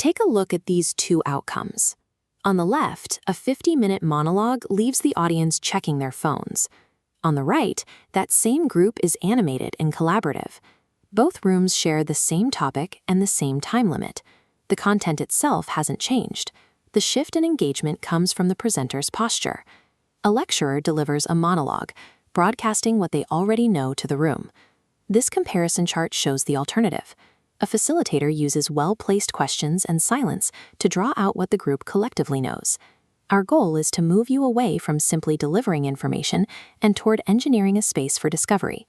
Take a look at these two outcomes. On the left, a 50-minute monologue leaves the audience checking their phones. On the right, that same group is animated and collaborative. Both rooms share the same topic and the same time limit. The content itself hasn't changed. The shift in engagement comes from the presenter's posture. A lecturer delivers a monologue, broadcasting what they already know to the room. This comparison chart shows the alternative. A facilitator uses well-placed questions and silence to draw out what the group collectively knows. Our goal is to move you away from simply delivering information and toward engineering a space for discovery.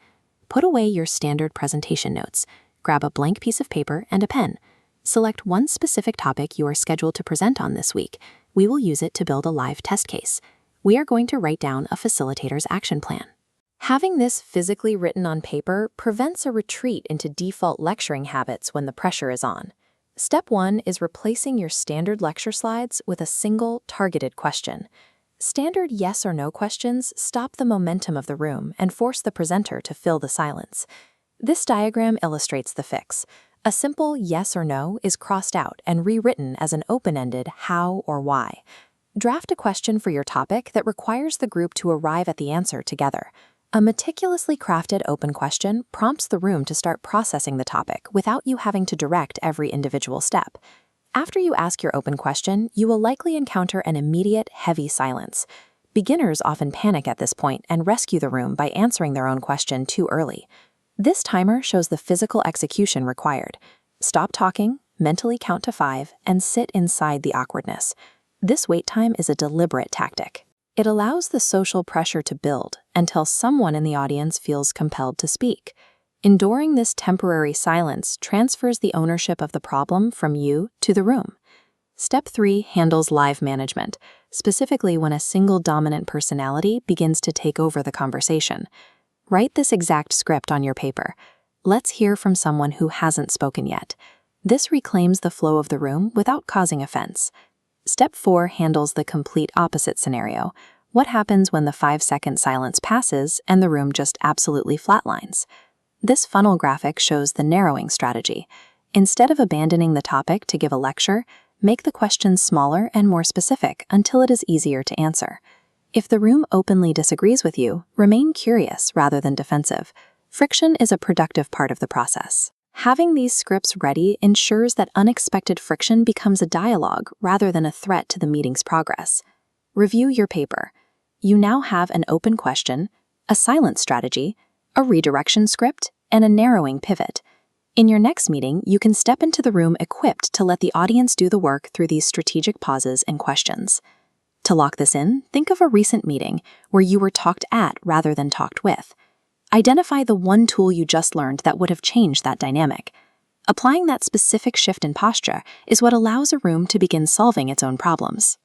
Put away your standard presentation notes. Grab a blank piece of paper and a pen. Select one specific topic you are scheduled to present on this week. We will use it to build a live test case. We are going to write down a facilitator's action plan. Having this physically written on paper prevents a retreat into default lecturing habits when the pressure is on. Step 1 is replacing your standard lecture slides with a single, targeted question. Standard yes or no questions stop the momentum of the room and force the presenter to fill the silence. This diagram illustrates the fix. A simple yes or no is crossed out and rewritten as an open-ended how or why. Draft a question for your topic that requires the group to arrive at the answer together. A meticulously crafted open question prompts the room to start processing the topic without you having to direct every individual step. After you ask your open question, you will likely encounter an immediate, heavy silence. Beginners often panic at this point and rescue the room by answering their own question too early. This timer shows the physical execution required. Stop talking, mentally count to 5, and sit inside the awkwardness. This wait time is a deliberate tactic. It allows the social pressure to build until someone in the audience feels compelled to speak. Enduring this temporary silence transfers the ownership of the problem from you to the room. Step 3 handles live management, specifically when a single dominant personality begins to take over the conversation. Write this exact script on your paper. Let's hear from someone who hasn't spoken yet. This reclaims the flow of the room without causing offense. Step 4 handles the complete opposite scenario. What happens when the 5-second silence passes and the room just absolutely flatlines? This funnel graphic shows the narrowing strategy. Instead of abandoning the topic to give a lecture, make the questions smaller and more specific until it is easier to answer. If the room openly disagrees with you, remain curious rather than defensive. Friction is a productive part of the process. Having these scripts ready ensures that unexpected friction becomes a dialogue rather than a threat to the meeting's progress. Review your paper. You now have an open question, a silence strategy, a redirection script, and a narrowing pivot. In your next meeting, you can step into the room equipped to let the audience do the work through these strategic pauses and questions. To lock this in, think of a recent meeting where you were talked at rather than talked with. Identify the one tool you just learned that would have changed that dynamic. Applying that specific shift in posture is what allows a room to begin solving its own problems.